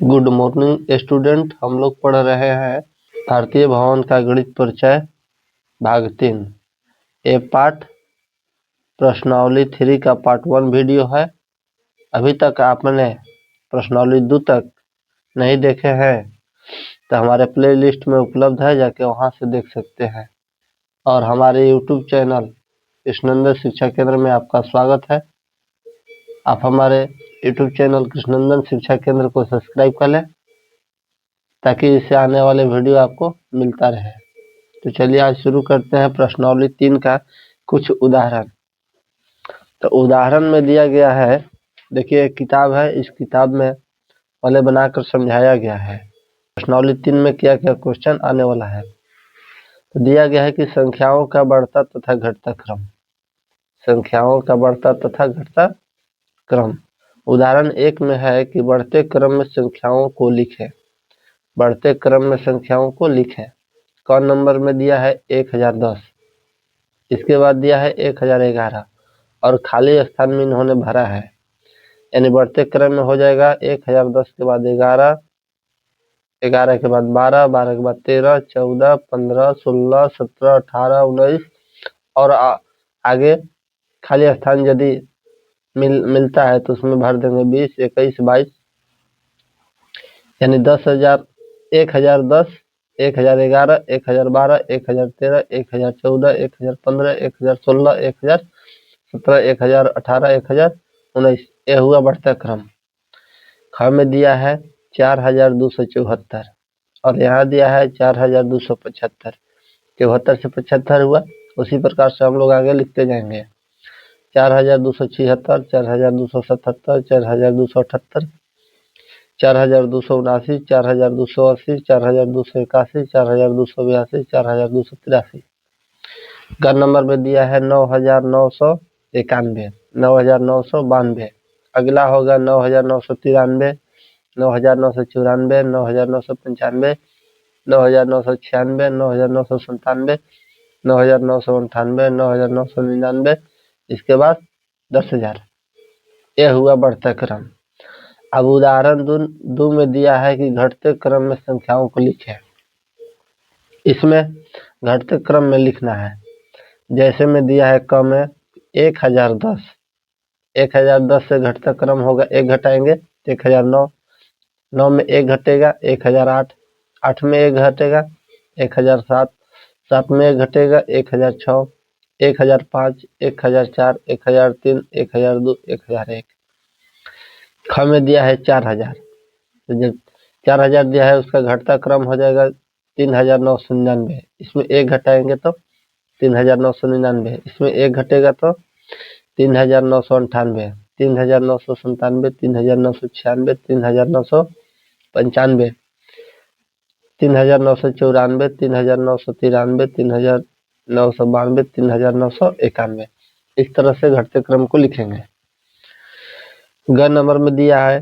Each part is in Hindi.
Good morning student. हम लोग पढ़ रहे हैं भारतीय भवन का गणित परिचय भाग 3। ये पाठ प्रश्नावली 3 का पार्ट 1 वीडियो है। अभी तक आपने प्रश्नावली 2 तक नहीं देखे हैं तो हमारे प्लेलिस्ट में उपलब्ध है, जाके वहां से देख सकते हैं। और हमारे यूट्यूब चैनल कृष्णनंदन शिक्षा केंद्र में आपका स्वागत है। आप हमारे यूट्यूब चैनल कृष्णनंदन शिक्षा केंद्र को सब्सक्राइब कर लें ताकि इससे आने वाले वीडियो आपको मिलता रहे। तो चलिए आज शुरू करते हैं प्रश्नावली 3 का कुछ उदाहरण। तो उदाहरण में दिया गया है, देखिए एक किताब है, इस किताब में पहले बनाकर समझाया गया है। प्रश्नावली 3 में क्या क्या क्वेश्चन आने वाला है। तो दिया गया है कि संख्याओं का बढ़ता तथा घटता क्रम। संख्याओं का बढ़ता तथा घटता क्रम। उदाहरण 1 में है कि बढ़ते क्रम में संख्याओं को लिखें। बढ़ते क्रम में संख्याओं को लिखें। क नंबर में दिया है 1010, इसके बाद दिया है 1011 और खाली स्थान में इन्होंने भरा है। यानी बढ़ते क्रम में हो जाएगा 1010 के बाद 11, 11 के बाद 12, 12 के बाद 13, 14, 15, 16, 17, 18, 19 और आगे खाली स्थान यदि मिलता है तो उसमें भर देंगे 20, 21, 22। यानी 10,000, 1010, 1011, 1012, 1013, 1014, 1015, 1016, 1017, 1018, 1019। यह हुआ बढ़ता क्रम। ख में दिया है 4274 और यहाँ दिया है 4275। 74 से 75 हुआ, उसी प्रकार से हम लोग आगे लिखते जाएंगे। 4276, 4277, 4278, 4279, 4280, 4281, 4282, 4283। ग नंबर में दिया है 9991, 9992। अगला होगा 9993, 9994, 9995, 9996, 9997, 9998, 9999। इसके बाद 10,000। यह हुआ बढ़ता क्रम। अब उदाहरण 2 में दिया है कि घटते क्रम में संख्याओं को लिखें। इसमें घटते क्रम में लिखना है। जैसे में दिया है क में 1010, 1010 से घटता क्रम होगा, 1 घटाएंगे 1009, 9 में 1 घटेगा 1008, 8 में 1 घटेगा 1007, 7 में 1 घटेगा 1006, 1005, 1004, 1003, 1002, 1001। ख में दिया है 4000, तो जब 4000 दिया है उसका घटता क्रम हो जाएगा 3999। इसमें 1 घटाएंगे तो 3999, इसमें 1 घटेगा तो 3998, 3997, 3996, 3995, 3994, 3993, 3992, 3991। इस तरह से घटते क्रम को लिखेंगे। ग नंबर में दिया है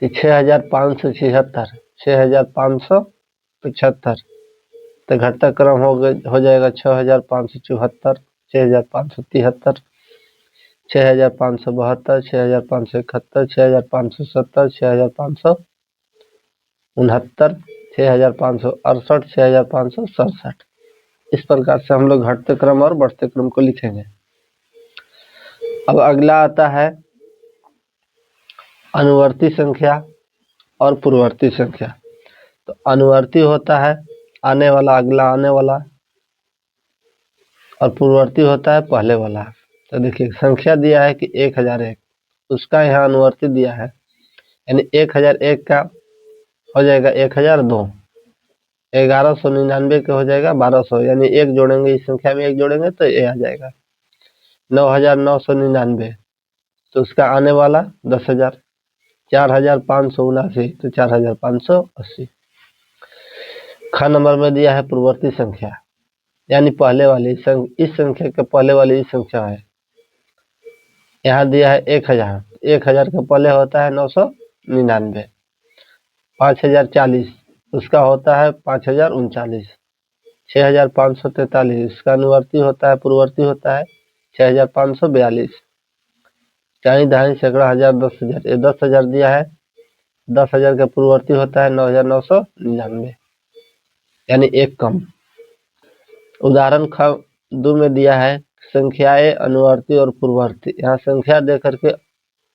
कि 6576, 6575। तो घटता क्रम हो जाएगा 6574, 6573, 6572, 6571, 6570, 6569, 6568, 6567। इस प्रकार से हम लोग घटते क्रम और बढ़ते क्रम को लिखेंगे। अब अगला आता है अनुवर्ती संख्या और पूर्ववर्ती संख्या। तो अनुवर्ती होता है आने वाला, अगला आने वाला, और पूर्ववर्ती होता है पहले वाला। तो देखिए संख्या दिया है कि 1001, उसका यहाँ अनुवर्ती दिया है, यानी 1001 का हो जाएगा 1002, 1199 का हो जाएगा 1200, यानी 1 जोड़ेंगे, इस संख्या में 1 जोड़ेंगे तो ये आ जाएगा 9999। तो उसका आने वाला 10,000, 4579 तो 4580। ख नंबर में दिया है पूर्ववर्ती संख्या, यानी पहले वाली इस संख्या के पहले वाली इस संख्या है। यहाँ दिया है 1000, 1000 के पहले होता है 999। 5040 उसका होता है 5039। 6543 इसका अनुवर्ती होता है, पूर्ववर्ती होता है 6542। चाई दहाई सैकड़ा हजार 10,000, ये 10,000 दिया है 10,000 का पूर्ववर्ती होता है 9,999, यानी एक कम। उदाहरण ख 2 में दिया है संख्याएं अनुवर्ती और पूर्ववर्ती। यहाँ संख्या दे करके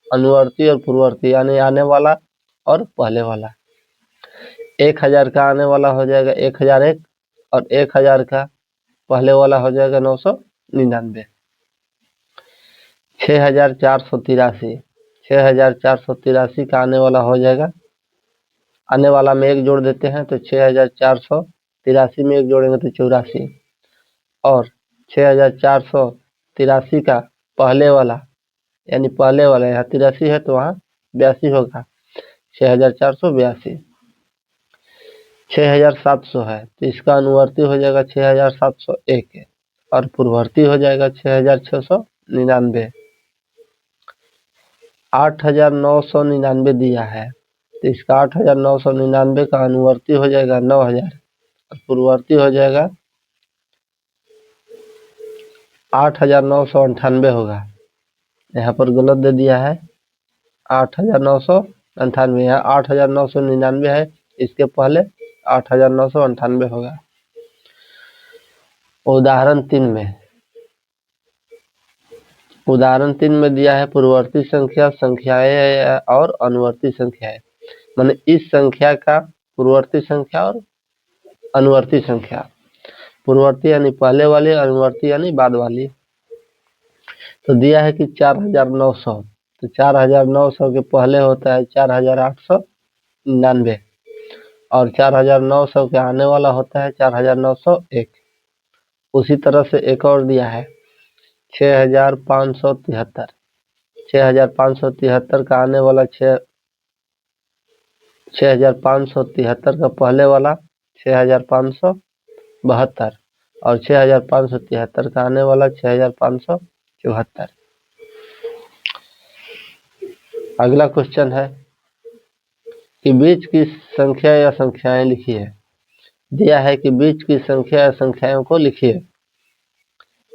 अनुवर्ती और पूर्ववर्ती यानी आने वाला और पहले वाला। 1,000 का आने वाला हो जाएगा 1,001 और 1,000 का पहले वाला हो जाएगा 999। 6,483 6,483 का आने वाला हो जाएगा, आने वाला में एक जोड़ देते हैं तो 6,483 में एक जोड़ेंगे तो 84, और 6,483 का पहले वाला यानी पहले वाला यहाँ 83 है तो वहाँ 82 होगा, 6,482। 6,700 है तो इसका अनुवर्ती हो जाएगा 6,701 और पूर्ववर्ती हो जाएगा 6,699। 8,999 दिया है तो इसका 8,999 का अनुवर्ती हो जाएगा 9,000 और पूर्ववर्ती हो जाएगा 8,998 होगा। यहाँ पर गलत दे दिया है 8,998, यहाँ 8,999 है, इसके पहले 8,998 होगा। उदाहरण 3 में दिया है पूर्ववर्ती संख्या, संख्याएं और अनुवर्ती संख्याएं। माने इस संख्या का पूर्ववर्ती संख्या और अनुवर्ती संख्या। पूर्ववर्ती यानी पहले वाली, अनुवर्ती यानी बाद वाली। तो दिया है कि 4,900, तो 4,900 के पहले होता है 4,899 और 4,900 के आने वाला होता है 4,901। उसी तरह से एक और दिया है 6,573, 6,573 का आने वाला 6,573 का पहले वाला 6,572 और 6,573 का आने वाला 6,574। अगला क्वेश्चन है कि बीच की संख्या या संख्याएं लिखिए। दिया है कि बीच की संख्या या संख्याओं को लिखिए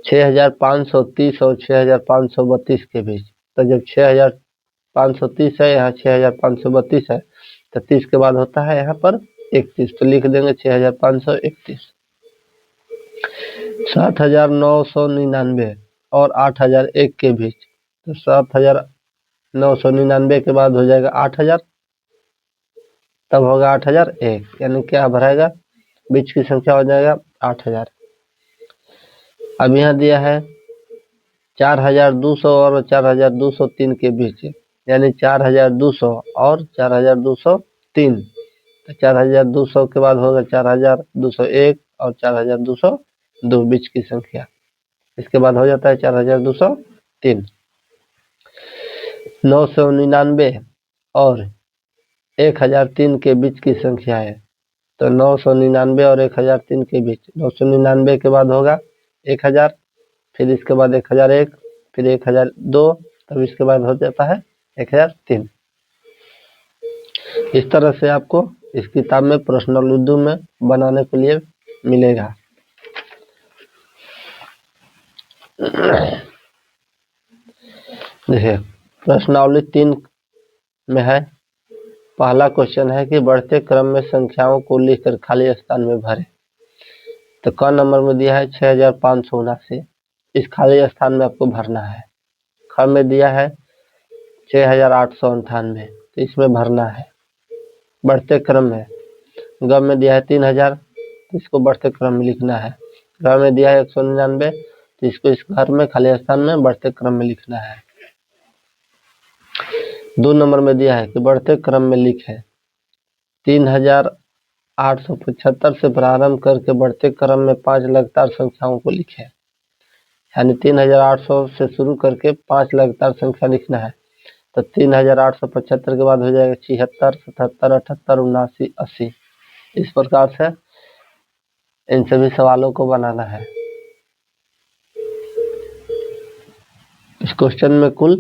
6,530 और 6,532 के बीच। तो जब 6,530 है, यहाँ 6,532 है, तो 30 के बाद होता है यहाँ पर 31, तो लिख देंगे 6,531। 7,999 और 8,001 के बीच, तो 7,999 के बाद हो जाएगा 8,000, तब होगा 8,001, यानी क्या भरेगा, बीच की संख्या हो जाएगा 8,000। अब यहाँ दिया है 4,200 और 4,203 के बीच, यानी 4,200 और 4,203, तो 4,200 के बाद होगा 4,201 और 4,202 बीच की संख्या, इसके बाद हो जाता है 4,203। 999 और 1,003 के बीच की संख्या है, तो 999 और 1,003 के बीच, 999 के बाद होगा 1,000, फिर इसके बाद 1,001, फिर 1,002, तब इसके बाद हो जाता है 1,003। इस तरह से आपको इस किताब में प्रश्नल उर्दू में बनाने के लिए मिलेगा। देखिए प्रश्नावली 3 में है। पहला क्वेश्चन है कि बढ़ते क्रम में संख्याओं को लिखकर खाली स्थान में भरें। तो क नंबर में दिया है 6,579, इस खाली स्थान में आपको भरना है। ख में दिया है 6,898, तो इसमें भरना है बढ़ते क्रम में। ग में दिया है 3,000, तो इसको बढ़ते क्रम में लिखना है। घ में दिया है 199, तो इसको इस घर में खाली स्थान में बढ़ते क्रम में लिखना है। 2 नंबर में दिया है कि बढ़ते क्रम में लिखे 3,875 से प्रारंभ करके बढ़ते क्रम में 5 लगातार संख्याओं को लिखे, यानी 3,800 से शुरू करके 5 लगातार संख्या लिखना है। तो 3,875 के बाद हो जाएगा 76, 77, 78, 79, 80। इस प्रकार से इन सभी सवालों को बनाना है। इस क्वेश्चन में कुल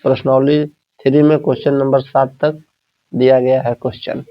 प्रश्नावली 3 में क्वेश्चन नंबर 7 तक दिया गया है क्वेश्चन।